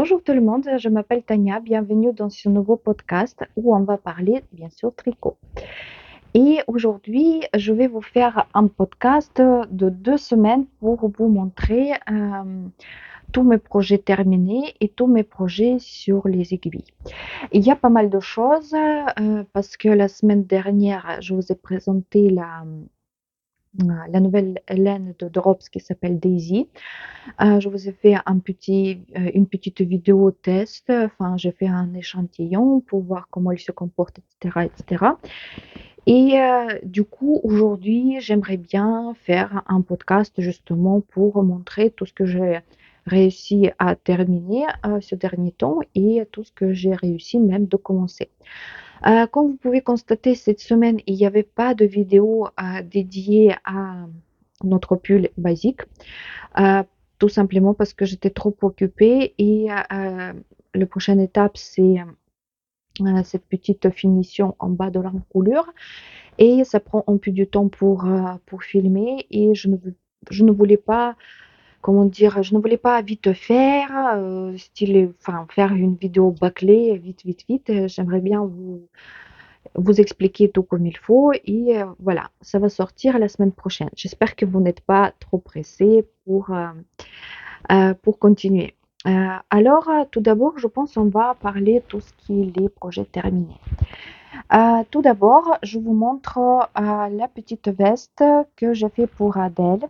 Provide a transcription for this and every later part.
Bonjour tout le monde, je m'appelle Tania, bienvenue dans ce nouveau podcast où on va parler bien sûr tricot. Et aujourd'hui, je vais vous faire un podcast de 2 semaines pour vous montrer tous mes projets terminés et tous mes projets sur les aiguilles. Il y a pas mal de choses parce que la semaine dernière, je vous ai présenté la nouvelle laine de Drops qui s'appelle Daisy. Je vous ai fait une petite vidéo test, enfin, j'ai fait un échantillon pour voir comment il se comporte, etc., etc. Du coup, aujourd'hui, j'aimerais bien faire un podcast justement pour montrer tout ce que j'ai réussi à terminer ce dernier temps et tout ce que j'ai réussi même de commencer. Comme vous pouvez constater, cette semaine, il n'y avait pas de vidéo dédiée à notre pull basique. Heu, Tout simplement parce que j'étais trop occupée la prochaine étape, c'est, cette petite finition en bas de l'encolure et ça prend un peu du temps pour filmer et je ne voulais pas, comment dire? Je ne voulais pas vite faire, style, enfin, faire une vidéo bâclée vite, vite, vite. J'aimerais bien vous expliquer tout comme il faut voilà, ça va sortir la semaine prochaine. J'espère que vous n'êtes pas trop pressés pour continuer. Tout d'abord, je pense on va parler tout ce qui est les projets terminés. Tout d'abord, je vous montre, la petite veste que j'ai fait pour Adèle.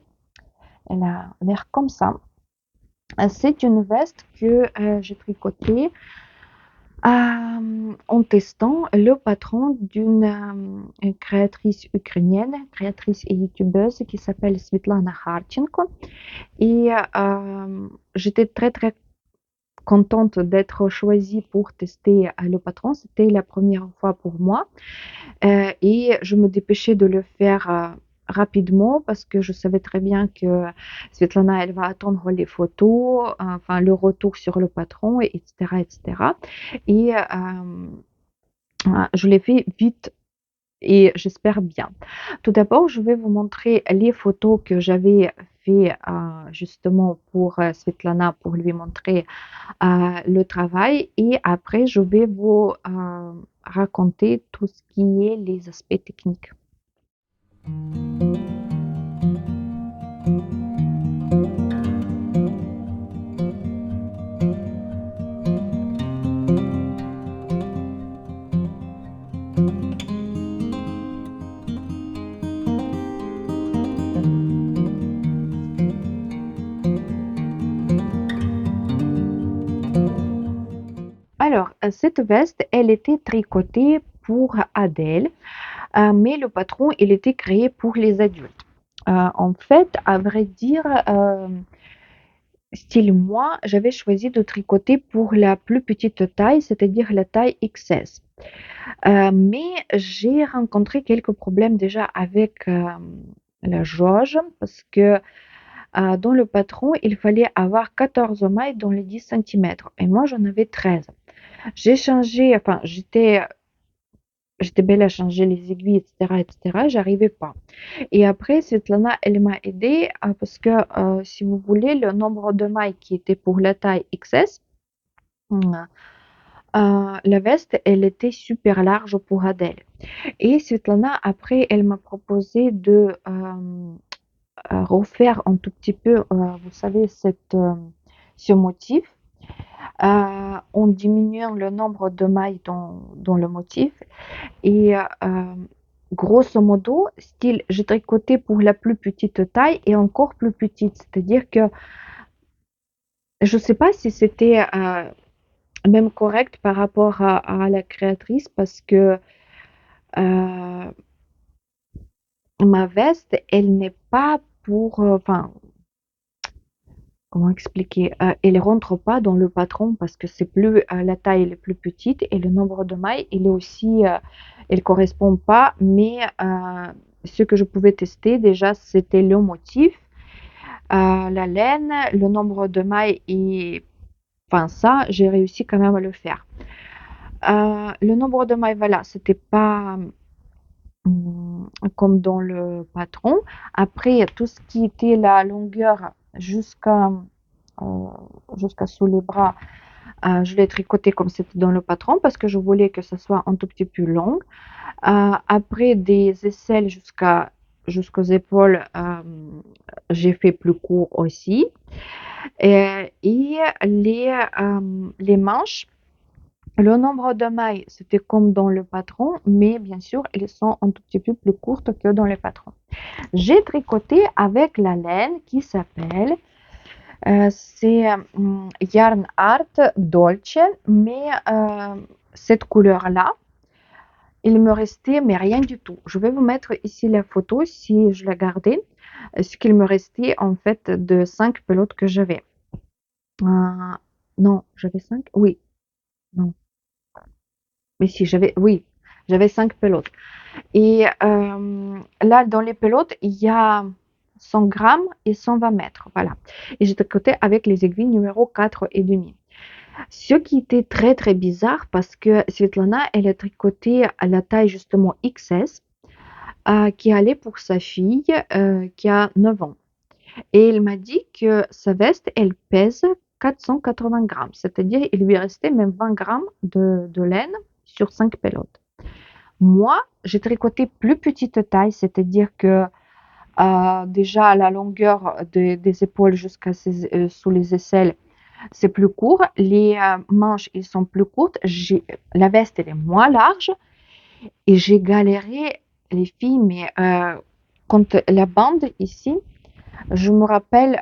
Elle a l'air comme ça. C'est une veste que, j'ai tricotée, en testant le patron une créatrice ukrainienne, créatrice et youtubeuse qui s'appelle Svetlana Kharchenko j'étais très, très contente d'être choisie pour tester, le patron. C'était la première fois pour moi, et je me dépêchais de le faire, rapidement parce que je savais très bien que Svetlana, elle va attendre les photos, enfin le retour sur le patron et cetera et cetera je l'ai fait vite et j'espère bien. Tout d'abord, je vais vous montrer les photos que j'avais fait, justement pour, Svetlana pour lui montrer le travail et après je vais vous raconter tout ce qui est les aspects techniques. Alors, cette veste, elle était tricotée pour Adèle, mais le patron, il était créé pour les adultes. En fait, à vrai dire, style moi, j'avais choisi de tricoter pour la plus petite taille, c'est-à-dire la taille XS. Mais j'ai rencontré quelques problèmes déjà avec, la jauge parce que, dans le patron, il fallait avoir 14 mailles dans les 10 centimètres et moi j'en avais 13. J'ai changé, enfin j'étais belle à changer les aiguilles et cetera, j'arrivais pas et après Svetlana, elle m'a aidée, parce que, si vous voulez, le nombre de mailles qui était pour la taille XS, mmh, la veste, elle était super large pour Adèle et Svetlana, après, elle m'a proposé de, refaire un tout petit peu, vous savez, ce motif, en diminuant le nombre de mailles dans le motif et grosso modo, style, j'ai tricoté pour la plus petite taille et encore plus petite. C'est-à-dire que je ne sais pas si c'était, même correct par rapport à la créatrice parce que, heu, ma veste, elle n'est pas pour, enfin, comment expliquer? Elle rentre pas dans le patron parce que c'est plus, la taille elle est plus petite et le nombre de mailles, il est aussi, il correspond pas. Mais, ce que je pouvais tester déjà, c'était le motif, la laine, le nombre de mailles et enfin ça, j'ai réussi quand même à le faire. Le nombre de mailles, voilà, c'était pas, comme dans le patron. Après, tout ce qui était la longueur jusqu'à, heu, jusqu'à sous les bras, Je l'ai tricoté comme c'était dans le patron parce que je voulais que ça soit un tout petit peu long. Après des aisselles jusqu'aux épaules, j'ai fait plus court aussi. Et les manches, le nombre de mailles, c'était comme dans le patron, mais bien sûr, elles sont un tout petit peu plus courtes que dans le patron. J'ai tricoté avec la laine qui s'appelle, c'est Yarn Art Dolce, mais cette couleur-là, il me restait, mais rien du tout. Je vais vous mettre ici la photo si je la gardais. Ce qu'il me restait en fait de 5 pelotes que j'avais. Non, j'avais 5. Oui, non. Mais si, oui, j'avais 5 pelotes. Et là, dans les pelotes, il y a 100 grammes et 120 mètres. Voilà. Et j'ai tricoté avec les aiguilles numéro 4 et demi. Ce qui était très très bizarre parce que Svetlana, elle a tricoté à la taille justement XS qui allait pour sa fille qui a 9 ans. Et elle m'a dit que sa veste, elle pèse 480 grammes. C'est-à-dire, il lui restait même 20 grammes de laine sur 5 pelotes. Moi, j'ai tricoté plus petite taille, c'est-à-dire que déjà à la longueur des épaules jusqu'à sous les aisselles, c'est plus court. Les manches, ils sont plus courtes. La veste, elle est moins large. Et j'ai galéré, les filles, mais quand la bande ici, je me rappelle,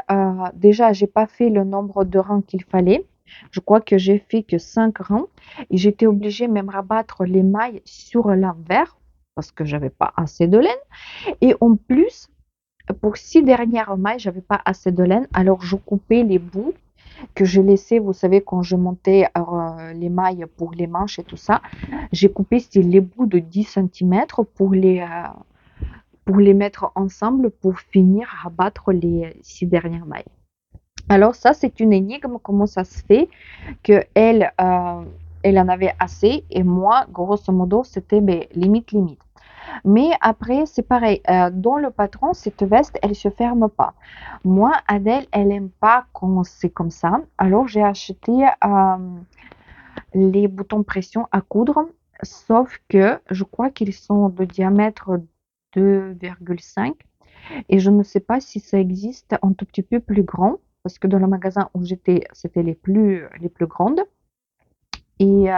déjà, j'ai pas fait le nombre de rangs qu'il fallait. Je crois que j'ai fait que 5 rangs et j'étais obligée même rabattre les mailles sur l'envers parce que j'avais pas assez de laine. Et en plus, pour 6 dernières mailles, j'avais pas assez de laine. Alors, je coupais les bouts que je laissais, vous savez, quand je montais les mailles pour les manches et tout ça. J'ai coupé les bouts de 10 centimètres pour les mettre ensemble pour finir à battre les 6 dernières mailles. Alors ça, c'est une énigme, comment ça se fait que elle en avait assez et moi, grosso modo, c'était limite, limite. Mais après, c'est pareil, dans le patron, cette veste, elle se ferme pas. Moi, Adèle, elle aime pas quand c'est comme ça. Alors, j'ai acheté les boutons pression à coudre, sauf que je crois qu'ils sont de diamètre 2,5 et je ne sais pas si ça existe un tout petit peu plus grand parce que dans le magasin où j'étais, c'était les plus grandes. Et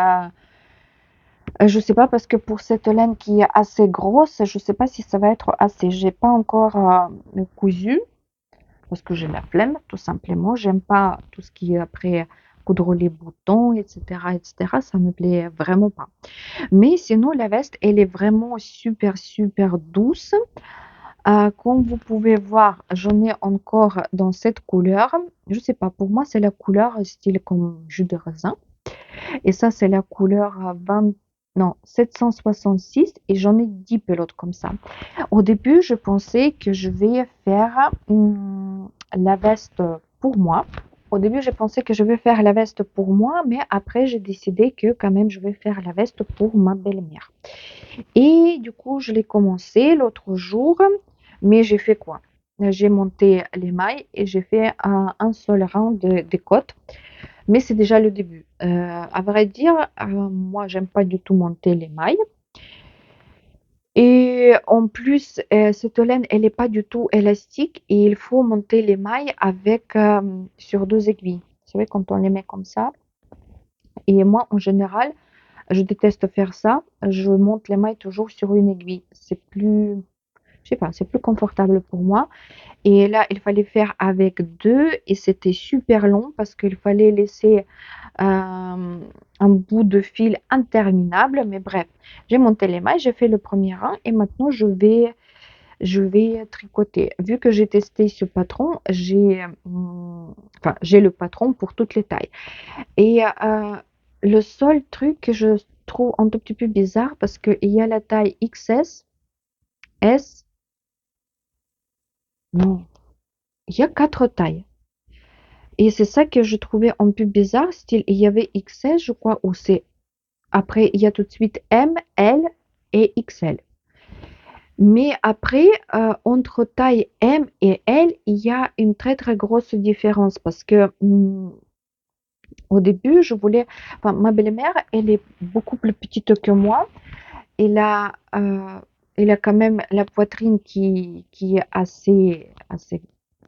je sais pas parce que pour cette laine qui est assez grosse, je sais pas si ça va être assez. J'ai pas encore cousu parce que j'ai la flemme, tout simplement. J'aime pas tout ce qui est après coudre les boutons, etc., etc. Ça me plaît vraiment pas. Mais sinon, la veste, elle est vraiment super, super douce. Comme vous pouvez voir, j'en ai encore dans cette couleur. Je sais pas, pour moi, c'est la couleur style comme jus de raisin. Et ça, c'est la couleur 20, non, 766 et j'en ai 10 pelotes comme ça. Au début, je pensais que je vais faire la veste pour moi. Au début, j'ai pensé que je vais faire la veste pour moi, mais après, j'ai décidé que quand même, je vais faire la veste pour ma belle-mère. Et du coup, je l'ai commencé l'autre jour, mais j'ai fait quoi? J'ai monté les mailles et j'ai fait un seul rang des côtes. Mais c'est déjà le début. À vrai dire, moi, j'aime pas du tout monter les mailles. Et en plus, cette laine, elle est pas du tout élastique et il faut monter les mailles avec sur 2 aiguilles. Vous savez, quand on les met comme ça. Et moi, en général, je déteste faire ça. Je monte les mailles toujours sur une aiguille. C'est plus, je sais pas, c'est plus confortable pour moi. Et là, il fallait faire avec 2 et c'était super long parce qu'il fallait laisser un bout de fil interminable. Mais bref, j'ai monté les mailles, j'ai fait le premier rang et maintenant je vais tricoter. Vu que j'ai testé ce patron, enfin, j'ai le patron pour toutes les tailles. Et le seul truc que je trouve un tout petit peu bizarre parce qu'il y a la taille XS, S, non, il y a 4 tailles. Et c'est ça que je trouvais un peu bizarre, style, il y avait XS, je crois, ou c'est après, il y a tout de suite M, L et XL. Mais après, entre taille M et L, il y a une très très grosse différence parce que Au début, enfin, ma belle-mère, elle est beaucoup plus petite que moi. Elle a, elle a quand même la poitrine qui est assez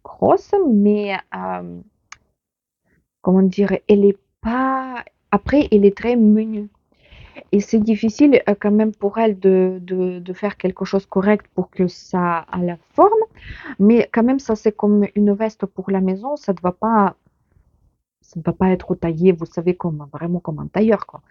grosse, mais comment dire, elle est pas. Après, elle est très menue. Et c'est difficile quand même pour elle de faire quelque chose de correct pour que ça a la forme. Mais quand même, ça c'est comme une veste pour la maison, ça ne va pas être taillé, vous savez, comme vraiment comme un tailleur, quoi.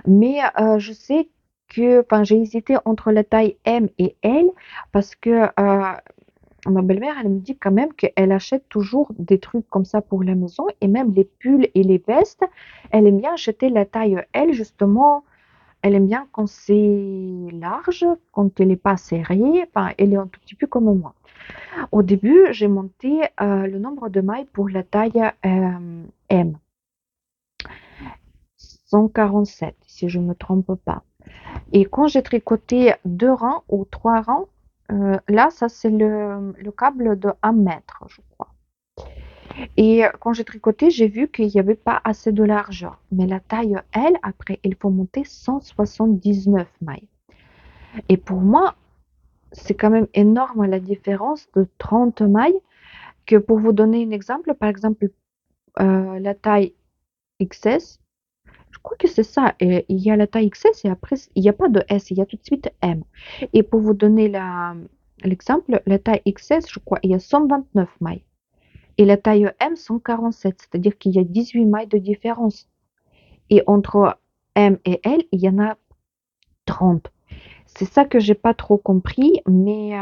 Mais je sais que, enfin, j'ai hésité entre la taille M et L parce que ma belle-mère, elle me dit quand même qu'elle achète toujours des trucs comme ça pour la maison et même les pulls et les vestes, elle aime bien acheter la taille L justement. Elle aime bien quand c'est large, quand elle n'est pas serrée, enfin, elle est un tout petit peu comme moi. Au début, j'ai monté le nombre de mailles pour la taille M, 147, si je ne me trompe pas. Et quand j'ai tricoté 2 rangs ou 3 rangs, là, ça c'est le câble de 1 mètre, je crois. Et quand j'ai tricoté, j'ai vu qu'il n'y avait pas assez de largeur. Mais la taille L, après, il faut monter 179 mailles. Et pour moi, c'est quand même énorme la différence de 30 mailles. Que pour vous donner un exemple, par exemple, la taille XS, je crois que c'est ça. Et il y a la taille XS et après, il n'y a pas de S, il y a tout de suite M. Et pour vous donner l'exemple, la taille XS, je crois, il y a 129 mailles. Et la taille M, 147, c'est-à-dire qu'il y a 18 mailles de différence. Et entre M et L, il y en a 30. C'est ça que j'ai pas trop compris, mais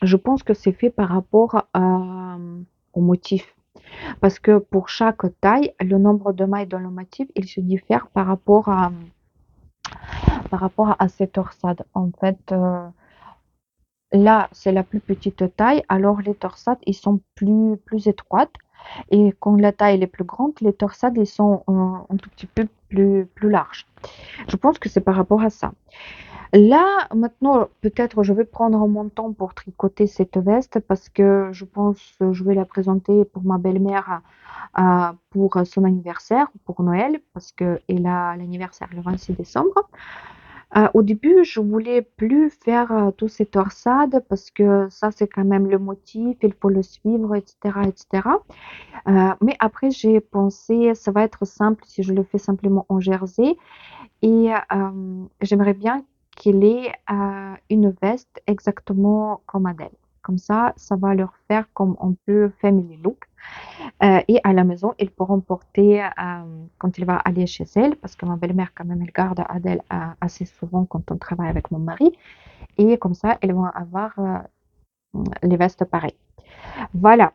je pense que c'est fait par rapport au motif. Parce que pour chaque taille, le nombre de mailles dans le motif, il se diffère par rapport à cette torsade. En fait, là, c'est la plus petite taille, alors les torsades, ils sont plus étroites. Et quand la taille est plus grande, les torsades, ils sont un tout petit peu plus larges. Je pense que c'est par rapport à ça. Là, maintenant, peut-être je vais prendre mon temps pour tricoter cette veste parce que je pense que je vais la présenter pour ma belle-mère pour son anniversaire, pour Noël, parce qu'elle a l'anniversaire le 26 décembre. Au début, je voulais plus faire tous ces torsades parce que ça, c'est quand même le motif, il faut le suivre, etc., etc. Mais après, j'ai pensé, ça va être simple si je le fais simplement en jersey. Et j'aimerais bien qu'il ait une veste exactement comme Adèle. Comme ça va leur faire comme un peu family look. Et à la maison, ils pourront porter quand il va aller chez elle, parce que ma belle-mère, quand même, elle garde Adèle assez souvent quand on travaille avec mon mari. Et comme ça, elles vont avoir les vestes pareilles. Voilà.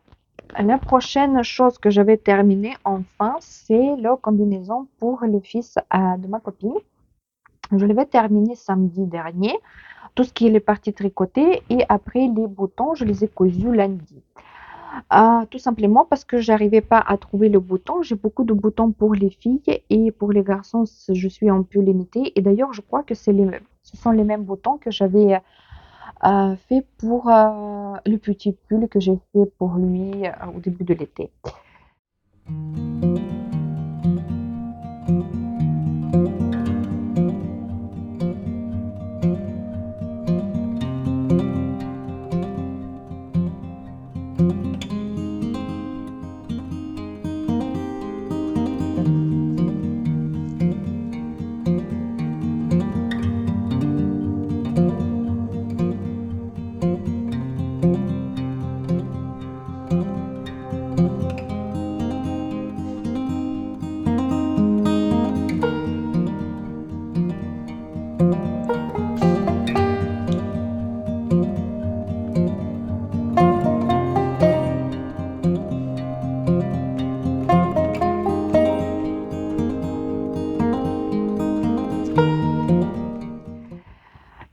La prochaine chose que je vais terminer enfin, c'est la combinaison pour le fils de ma copine. Je l'avais terminé samedi dernier, tout ce qui est les parties tricotées et après les boutons, je les ai cousus lundi. Tout simplement parce que j'arrivais pas à trouver le bouton. J'ai beaucoup de boutons pour les filles et pour les garçons, je suis un peu limitée. Et d'ailleurs, je crois que ce sont les mêmes boutons que j'avais fait pour le petit pull que j'ai fait pour lui au début de l'été.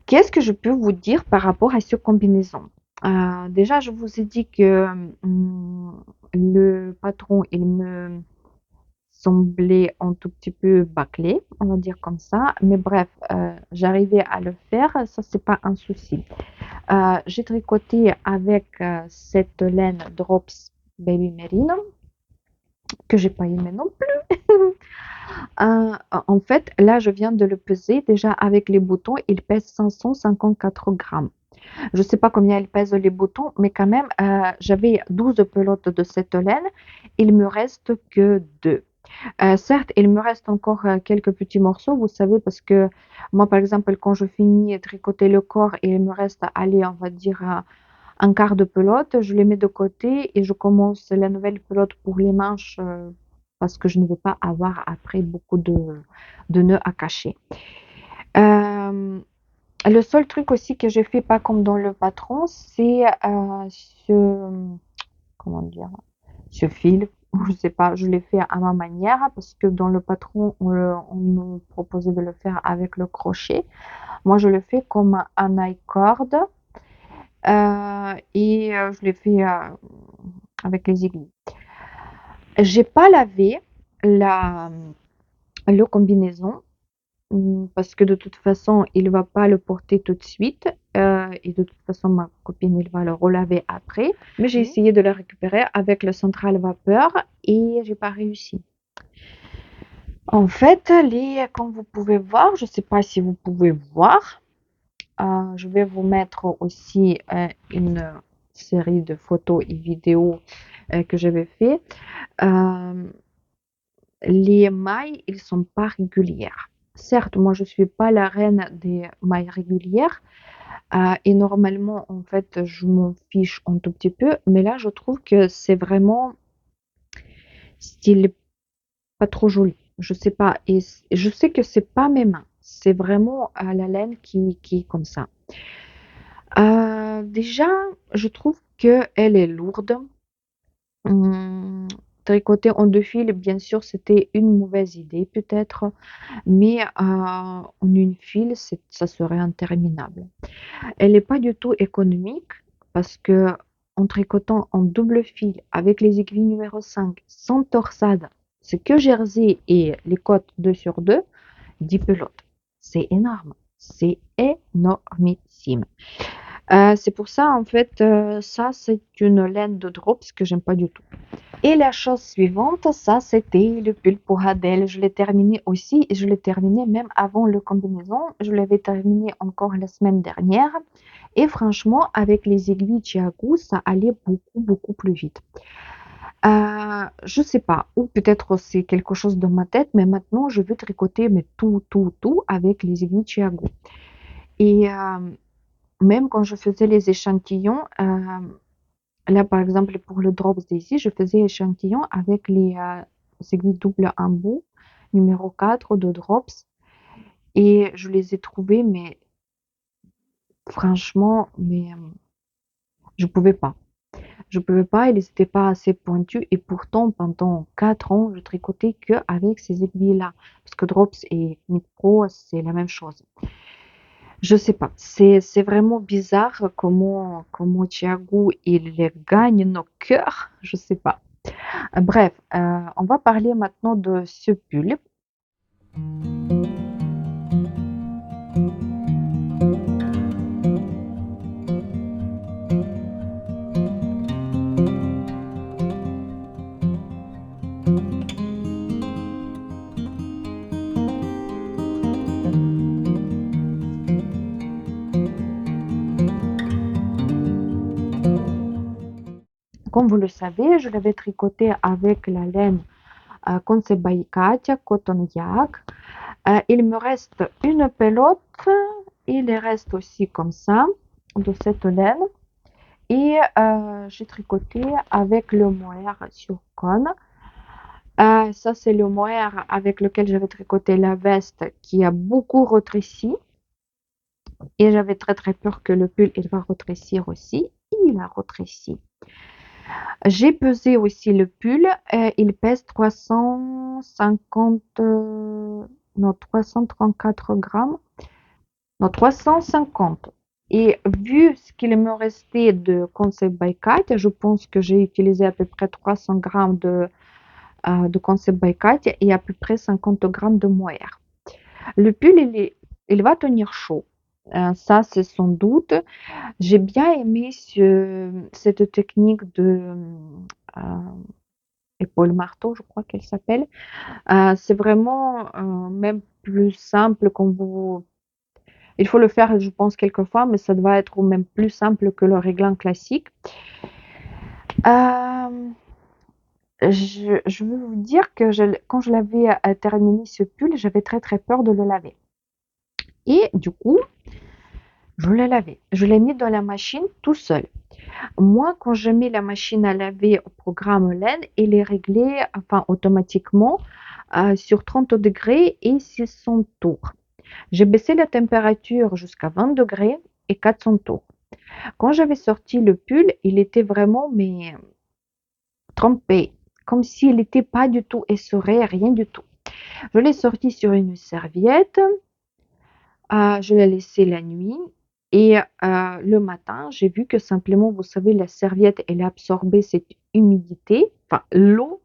Qu'est-ce que je peux vous dire par rapport à cette combinaison? Déjà, je vous ai dit que le patron, il me semblait un tout petit peu bâclé, on va dire comme ça. Mais bref, j'arrivais à le faire, ça, c'est pas un souci. J'ai tricoté avec cette laine Drops Baby Merino, que j'ai pas aimé non plus. En fait, là, je viens de le peser. Déjà, avec les boutons, il pèse 554 grammes. Je ne sais pas combien il pèse les boutons, mais quand même, j'avais 12 pelotes de cette laine. Il me reste que 2. Certes, il me reste encore quelques petits morceaux, vous savez, parce que moi, par exemple, quand je finis de tricoter le corps et il me reste, allez, on va dire, un quart de pelote, je les mets de côté et je commence la nouvelle pelote pour les manches parce que je ne veux pas avoir après beaucoup de nœuds à cacher. Euh, le seul truc aussi que j'ai fait, pas comme dans le patron, c'est comment dire, ce fil. Je sais pas, je l'ai fait à ma manière parce que dans le patron, on nous proposait de le faire avec le crochet. Moi, je le fais comme un I-cord et je l'ai fait avec les aiguilles. J'ai pas lavé la, le combinaison parce que de toute façon, il va pas le porter tout de suite. Et de toute façon, ma copine, il va le relaver après. Mais j'ai essayé de le récupérer avec le central vapeur et j'ai pas réussi. En fait, comme vous pouvez voir, je sais pas si vous pouvez voir, je vais vous mettre aussi une série de photos et vidéos que j'avais fait. Euh, les mailles, ils sont pas régulières. Certes, moi, je suis pas la reine des mailles régulières et normalement, en fait, je m'en fiche un tout petit peu, mais là, je trouve que c'est vraiment style pas trop joli. Je sais pas, et je sais que c'est pas mes mains, c'est vraiment la laine qui est comme ça. Déjà, je trouve que elle est lourde. Hum, Tricoter en deux fils, bien sûr, c'était une mauvaise idée peut-être, mais en une file, ça serait interminable. Elle n'est pas du tout économique parce que en tricotant en double fil avec les aiguilles numéro 5 sans torsade, c'est que jersey et les côtes 2 sur 2, 10 pelotes. C'est énorme. C'est énormissime. C'est pour ça, en fait, ça, c'est une laine de drops que j'aime pas du tout. Et la chose suivante, ça, c'était le pull pour Adèle. Je l'ai terminé aussi et je l'ai terminé même avant le combinaison. Je l'avais terminé encore la semaine dernière. Et franchement, avec les aiguilles Chiago, ça allait beaucoup, beaucoup plus vite. Je sais pas, ou peut-être c'est quelque chose dans ma tête, mais maintenant, je veux tricoter mais tout avec les aiguilles Chiago. Et même quand je faisais les échantillons, là, par exemple, pour le Drops Daisy, je faisais échantillon avec les aiguilles double embout numéro 4 de Drops et je les ai trouvés, mais franchement, je pouvais pas. Je pouvais pas, ils n'étaient pas assez pointus et pourtant, pendant 4 ans, je tricotais que avec ces aiguilles-là. Parce que Drops et Knit Pro, c'est la même chose. Je sais pas, c'est vraiment bizarre comment Thiago il gagne nos cœurs, je sais pas. Bref, on va parler maintenant de ce pull. Comme vous le savez, je l'avais tricoté avec la laine Concept by Katia Cotton Yak. Il me reste une pelote, il reste aussi comme ça, de cette laine. Et j'ai tricoté avec le mohair sur cône. Ça, c'est le mohair avec lequel j'avais tricoté la veste qui a beaucoup rétréci. Et j'avais très très peur que le pull il va rétrécir aussi. Il a rétréci. J'ai pesé aussi le pull. Il pèse 350, non 334 grammes. Non 350. Et vu ce qu'il me restait de Concept by Kate, je pense que j'ai utilisé à peu près 300 grammes de Concept by Kate et à peu près 50 grammes de mohair. Le pull, il va tenir chaud. Ça, c'est sans doute. J'ai bien aimé cette technique de épaule marteau, je crois qu'elle s'appelle. C'est vraiment, même plus simple quand vous il faut le faire, je pense, quelques fois, mais ça doit être même plus simple que le réglant classique. Hem, je veux vous dire que quand je l'avais, terminé ce pull, j'avais très, très peur de le laver et du coup, je l'ai lavé. Je l'ai mis dans la machine tout seul. Moi, quand je mets la machine à laver au programme laine, il est réglé, enfin, automatiquement, sur 30 degrés et 600 tours. J'ai baissé la température jusqu'à 20 degrés et 400 tours. Quand j'avais sorti le pull, il était vraiment mais trempé, comme s'il n'était pas du tout essoré, rien du tout. Je l'ai sorti sur une serviette, je l'ai laissé la nuit et le matin, j'ai vu que simplement, vous savez, la serviette, elle a absorbé cette humidité, enfin l'eau,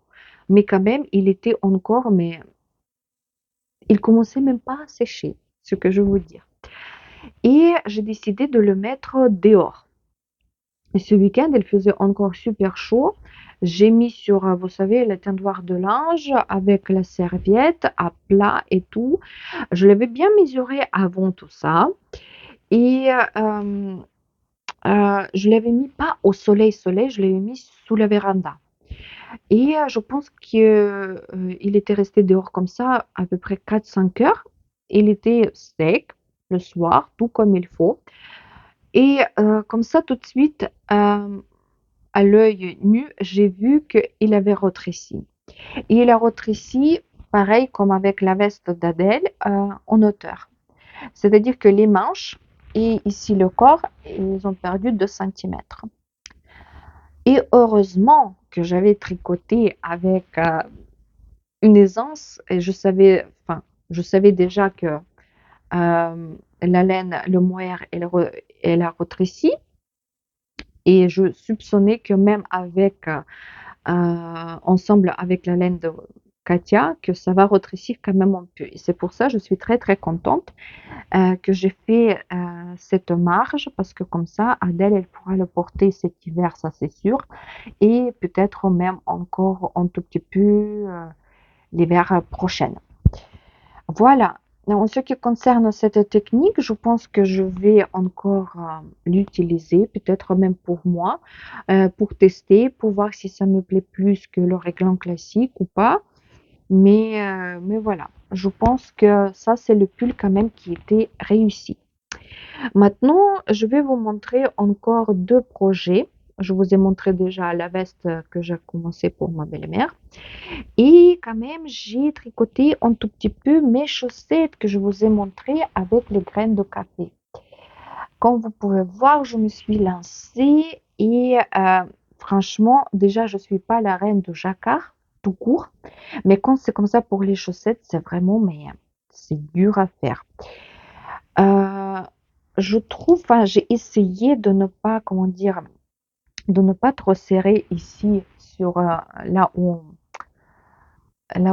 mais quand même, il était encore, mais il commençait même pas à sécher, ce que je veux dire. Et j'ai décidé de le mettre dehors. Et ce week-end, il faisait encore super chaud. J'ai mis sur, vous savez, le tendoir de linge avec la serviette à plat et tout. Je l'avais bien mesuré avant tout ça. Et je l'avais mis pas au soleil, soleil, je l'avais mis sous la véranda. Et je pense qu'il était resté dehors comme ça à peu près 4 5 heures. Il était sec le soir, tout comme il faut. Et comme ça, tout de suite, à l'œil nu, j'ai vu qu'il avait rétréci. Et il a rétréci, pareil comme avec la veste d'Adèle, en hauteur. C'est-à-dire que les manches et ici le corps, ils ont perdu 2 centimètres. Et heureusement que j'avais tricoté avec une aisance et je savais déjà que la laine, le mohair, elle a rétréci. Et je soupçonnais que même avec, ensemble avec la laine de Katia, que ça va rétrécir quand même un peu. Et c'est pour ça que je suis très très contente que j'ai fait cette marge parce que comme ça, Adèle, elle pourra le porter cet hiver, ça c'est sûr, et peut-être même encore un tout petit peu l'hiver prochain. Voilà. En ce qui concerne cette technique, je pense que je vais encore l'utiliser, peut-être même pour moi, pour tester, pour voir si ça me plaît plus que le réglant classique ou pas. Mais voilà, je pense que ça, c'est le pull quand même qui était réussi. Maintenant, je vais vous montrer encore deux projets. Je vous ai montré déjà la veste que j'ai commencé pour ma belle-mère. Et quand même, j'ai tricoté un tout petit peu mes chaussettes que je vous ai montrées avec les graines de café. Comme vous pouvez voir, je me suis lancée et franchement, déjà, je ne suis pas la reine de jacquard, tout court. Mais quand c'est comme ça pour les chaussettes, c'est vraiment, mais c'est dur à faire. Euh, je trouve, enfin, j'ai essayé de ne pas, comment dire, de ne pas trop serrer ici sur là où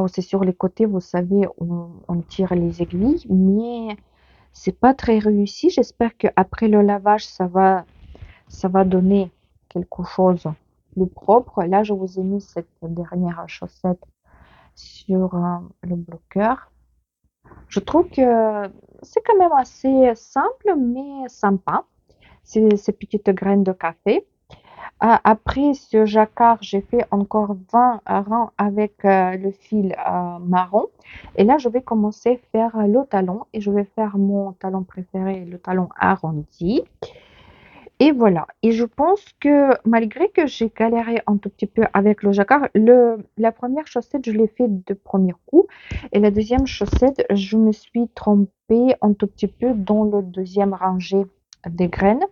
c'est sur les côtés, vous savez, on tire les aiguilles, mais c'est pas très réussi. J'espère qu'après le lavage, ça va donner quelque chose de propre. Là, je vous ai mis cette dernière chaussette sur le bloqueur. Je trouve que c'est quand même assez simple, mais sympa. C'est ces petites graines de café. Après ce jacquard, j'ai fait encore 20 rangs avec le fil marron. Et là, je vais commencer à faire le talon. Et je vais faire mon talon préféré, le talon arrondi. Et voilà. Et je pense que malgré que j'ai galéré un tout petit peu avec le jacquard, la première chaussette, je l'ai fait de premier coup. Et la deuxième chaussette, je me suis trompée un tout petit peu dans le deuxième rangée des graines.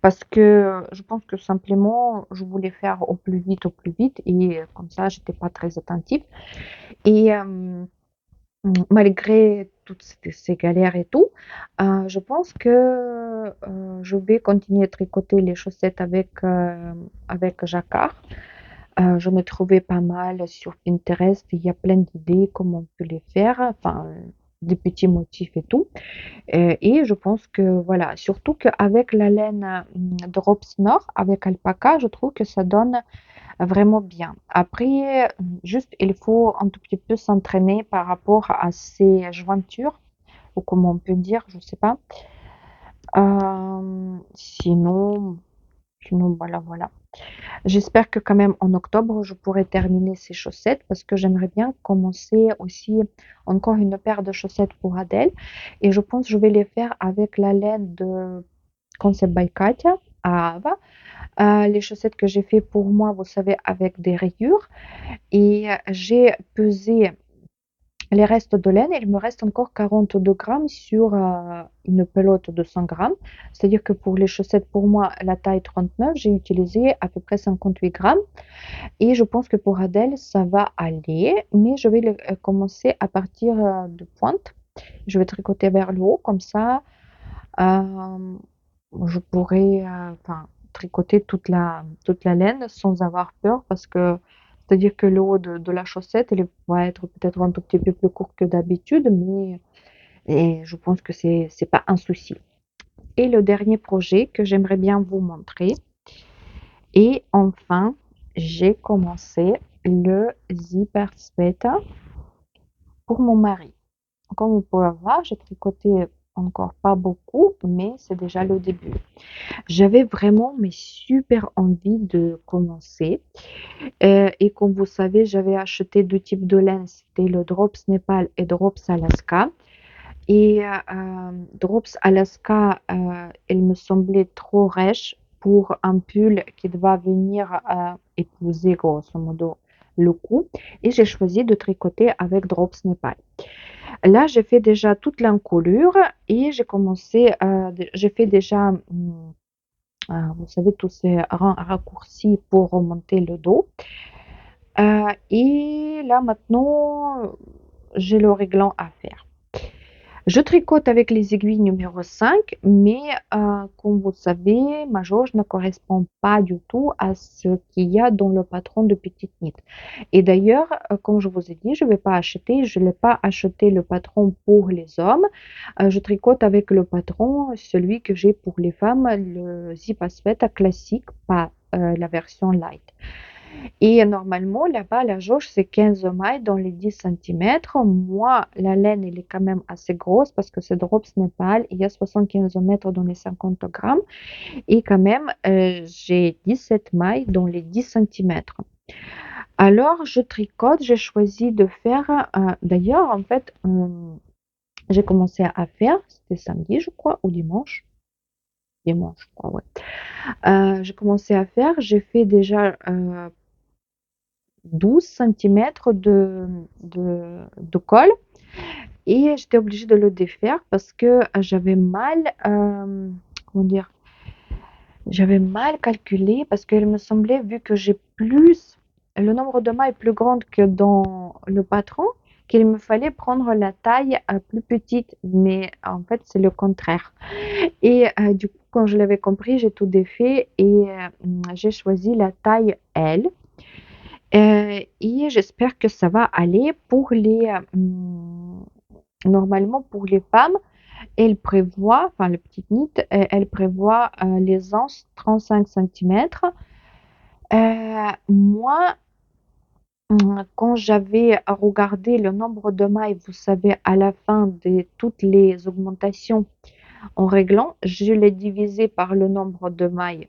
Parce que je pense que simplement, je voulais faire au plus vite. Et comme ça, j'étais pas très attentive. Et malgré toutes ces galères et tout, je pense que je vais continuer à tricoter les chaussettes avec jacquard. Je me trouvais pas mal sur Pinterest. Il y a plein d'idées comment on peut les faire, enfin, des petits motifs et tout. Et je pense que voilà, surtout qu'avec la laine Drops Nord, avec alpaca, je trouve que ça donne vraiment bien. Après, juste il faut un tout petit peu s'entraîner par rapport à ces jointures ou comment on peut dire, je sais pas. Sinon voilà, voilà. J'espère que quand même en octobre, je pourrai terminer ces chaussettes parce que j'aimerais bien commencer aussi encore une paire de chaussettes pour Adèle et je pense que je vais les faire avec la laine de Concept by Katia à Ava. Les chaussettes que j'ai fait pour moi, vous savez, avec des rayures et j'ai pesé les restes de laine, il me reste encore 42 grammes sur une pelote de 100 grammes. C'est-à-dire que pour les chaussettes, pour moi, la taille 39, j'ai utilisé à peu près 58 grammes. Et je pense que pour Adèle, ça va aller. Mais je vais commencer à partir de pointe. Je vais tricoter vers le haut. Comme ça, euh, je pourrais tricoter toute la laine sans avoir peur parce que c'est-à-dire que le haut de la chaussette, elle va être peut-être un tout petit peu plus court que d'habitude, mais et je pense que c'est pas un souci. Et le dernier projet que j'aimerais bien vous montrer, et enfin, j'ai commencé le zipper sweater pour mon mari. Comme vous pouvez voir, j'ai tricoté encore pas beaucoup, mais c'est déjà le début. J'avais vraiment mais super envie de commencer. Et comme vous savez, j'avais acheté deux types de laine, c'était le Drops Nepal et Drops Alaska. Et Drops Alaska, elle me semblait trop rêche pour un pull qui va venir épouser grosso modo le cou. Et j'ai choisi de tricoter avec Drops Nepal. Là, j'ai fait déjà toute l'encolure et j'ai fait déjà, vous savez, tous ces raccourcis pour remonter le dos. Et là, maintenant, j'ai le réglant à faire. Je tricote avec les aiguilles numéro 5, mais comme vous savez, ma jauge ne correspond pas du tout à ce qu'il y a dans le patron de petite knit. Et d'ailleurs, comme je vous ai dit, je n'ai pas acheté le patron pour les hommes. Je tricote avec le patron, celui que j'ai pour les femmes, le Zip Sweat classique, pas la version light. Et normalement, là-bas, la jauge, c'est 15 mailles dans les 10 centimètres. Moi, la laine, elle est quand même assez grosse parce que c'est Drops Nepal. Il y a 75 mètres dans les 50 grammes. Et quand même, j'ai 17 mailles dans les 10 centimètres. Alors, je tricote. J'ai choisi de faire, d'ailleurs, en fait, j'ai commencé à faire, c'était samedi, je crois, ou dimanche. Dimanche, je crois, ouais. J'ai commencé à faire, j'ai fait déjà 12 centimètres de colle et j'étais obligée de le défaire parce que j'avais mal, comment dire, j'avais mal calculé parce qu'il me semblait, vu que j'ai plus, le nombre de mailles est plus grande que dans le patron, qu'il me fallait prendre la taille plus petite, mais en fait c'est le contraire. Et du coup, quand je l'avais compris, j'ai tout défait et j'ai choisi la taille L. Et j'espère que ça va aller pour normalement pour les femmes, elle prévoit, enfin le petit nid, elle prévoit les anses 35 centimètres. Moi, quand j'avais regardé le nombre de mailles, vous savez, à la fin de toutes les augmentations en réglant, je l'ai divisé par le nombre de mailles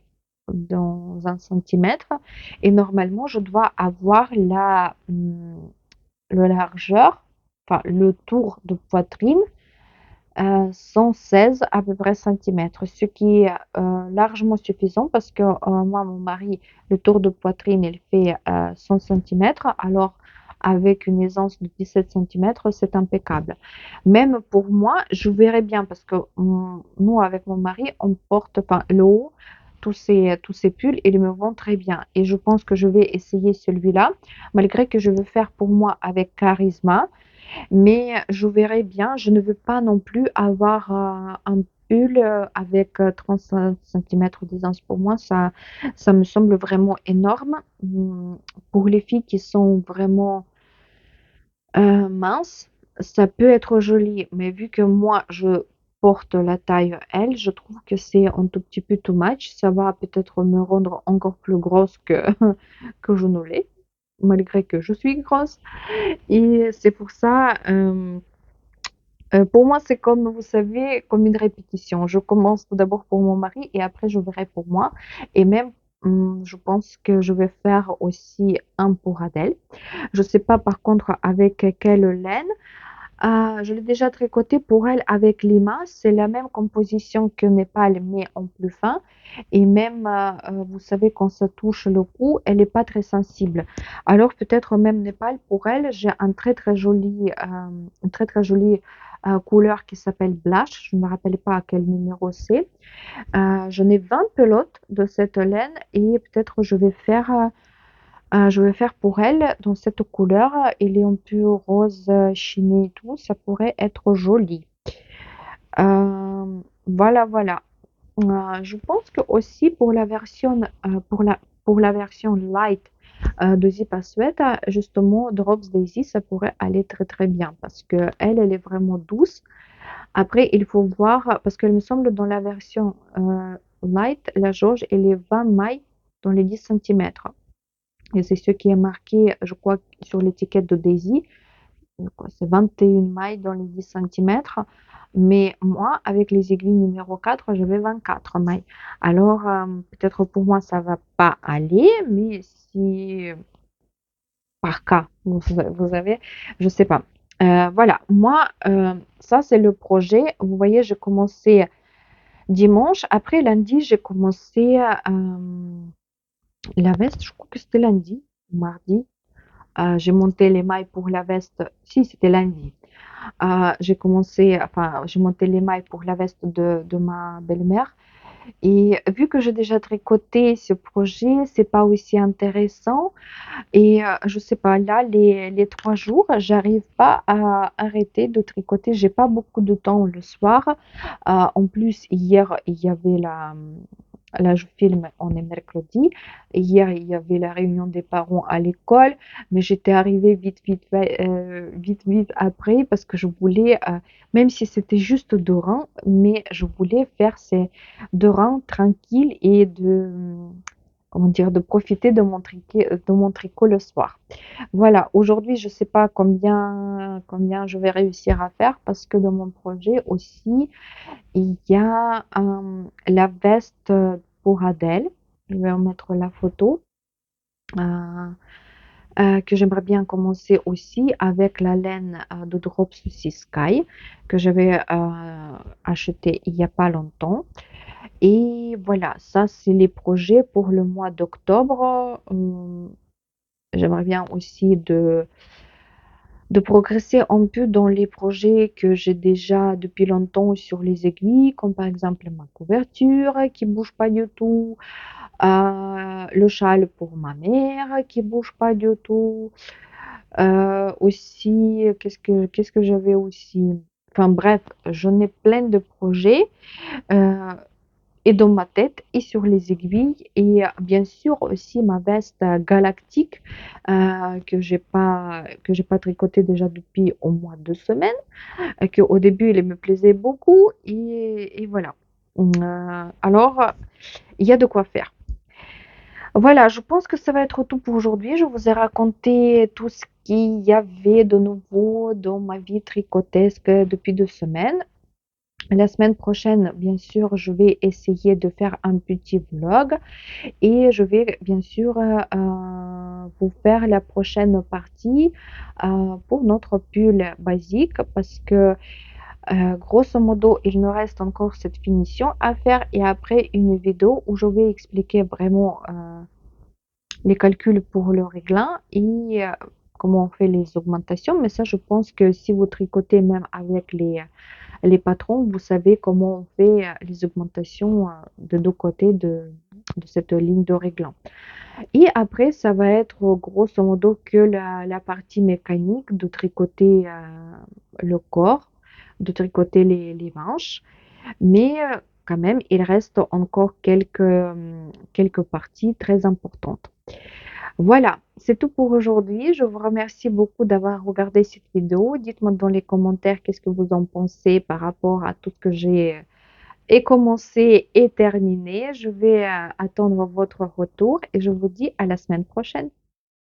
dans un centimètre et normalement, je dois avoir le largeur, enfin le tour de poitrine, 116 à peu près centimètres, ce qui est largement suffisant parce que moi, mon mari, le tour de poitrine, il fait 100 centimètres, alors avec une aisance de 17 centimètres, c'est impeccable. Même pour moi, je verrais bien parce que nous, avec mon mari, on porte enfin, le haut, tous ces pulls, ils me vont très bien. Et je pense que je vais essayer celui-là, malgré que je veux faire pour moi avec Charisma. Mais je verrai bien, je ne veux pas non plus avoir un pull avec 35 centimètres d'aisance. Pour moi, ça me semble vraiment énorme. Pour les filles qui sont vraiment minces, ça peut être joli, mais vu que moi, je porte la taille L, je trouve que c'est un tout petit peu too much. Ça va peut-être me rendre encore plus grosse que, que je ne l'ai, malgré que je suis grosse. Et c'est pour ça, pour moi, c'est comme, vous savez, comme une répétition. Je commence tout d'abord pour mon mari et après je verrai pour moi. Et même, je pense que je vais faire aussi un pour Adèle. Je sais pas par contre avec quelle laine. Je l'ai déjà tricoté pour elle avec Lima. C'est la même composition que Népal, mais en plus fin. Et même, vous savez, quand ça touche le cou, elle n'est pas très sensible. Alors peut-être même Népal, pour elle, j'ai un très très joli, une très très jolie couleur qui s'appelle Blush. Je ne me rappelle pas à quel numéro c'est. J'en ai 20 pelotes de cette laine et peut-être je vais faire pour elle dans cette couleur. Il est un peu rose chiné et tout. Ça pourrait être joli. Voilà, voilà. Je pense que aussi pour la version light de Zipa Sweat, justement, Drops Daisy, ça pourrait aller très très bien parce que elle est vraiment douce. Après, il faut voir, parce qu'il me semble dans la version light, la jauge, elle est 20 mailles dans les 10 centimètres. Et c'est ce qui est marqué, je crois, sur l'étiquette de Daisy. Donc, c'est 21 mailles dans les 10 centimètres. Mais moi, avec les aiguilles numéro 4, j'avais 24 mailles. Alors, peut-être pour moi, ça va pas aller, mais si par cas, vous avez, je sais pas. Voilà, moi, ça, c'est le projet. Vous voyez, j'ai commencé dimanche. Après, lundi, j'ai commencé la veste. Je crois que c'était lundi ou mardi. J'ai monté les mailles pour la veste. Si, c'était lundi. J'ai monté les mailles pour la veste de ma belle-mère. Et vu que j'ai déjà tricoté ce projet, c'est pas aussi intéressant. Et je sais pas, là, les 3 jours, j'arrive pas à arrêter de tricoter. J'ai pas beaucoup de temps le soir. En plus, hier, il y avait là, je filme, on est mercredi. Hier, il y avait la réunion des parents à l'école, mais j'étais arrivée vite, vite, vite, vite après parce que je voulais, même si c'était juste 2 rangs, mais je voulais faire ces 2 rangs tranquilles et comment dire, de profiter de mon tricot le soir. Voilà, aujourd'hui, je ne sais pas combien je vais réussir à faire parce que dans mon projet aussi, il y a la veste pour Adèle. Je vais en mettre la photo. euh, que j'aimerais bien commencer aussi avec la laine de Drops Sea Sky que j'avais acheté il n'y a pas longtemps. Et voilà, ça c'est les projets pour le mois d'octobre. J'aimerais bien aussi de progresser un peu dans les projets que j'ai déjà depuis longtemps sur les aiguilles, comme par exemple ma couverture qui bouge pas du tout, le châle pour ma mère qui bouge pas du tout. Aussi, qu'est-ce que j'avais aussi? Enfin bref, j'en ai plein de projets. euh, et dans ma tête et sur les aiguilles et bien sûr aussi ma veste galactique que j'ai pas tricoté déjà depuis au moins 2 semaines que au début il me plaisait beaucoup et voilà. Alors il y a de quoi faire. Voilà, je pense que ça va être tout pour aujourd'hui. Je vous ai raconté tout ce qu'il y avait de nouveau dans ma vie tricotesque depuis 2 semaines. La semaine prochaine, bien sûr, je vais essayer de faire un petit vlog et je vais bien sûr vous faire la prochaine partie pour notre pull basique parce que grosso modo, il nous reste encore cette finition à faire et après une vidéo où je vais expliquer vraiment les calculs pour le réglant et comment on fait les augmentations. Mais ça, je pense que si vous tricotez même avec les patrons, vous savez comment on fait les augmentations de 2 côtés de cette ligne de réglant. Et après, ça va être grosso modo que la partie mécanique de tricoter le corps, de tricoter les manches. Mais quand même, il reste encore quelques parties très importantes. Voilà, c'est tout pour aujourd'hui. Je vous remercie beaucoup d'avoir regardé cette vidéo. Dites-moi dans les commentaires qu'est-ce que vous en pensez par rapport à tout ce que j'ai et commencé et terminé. Je vais attendre votre retour et je vous dis à la semaine prochaine.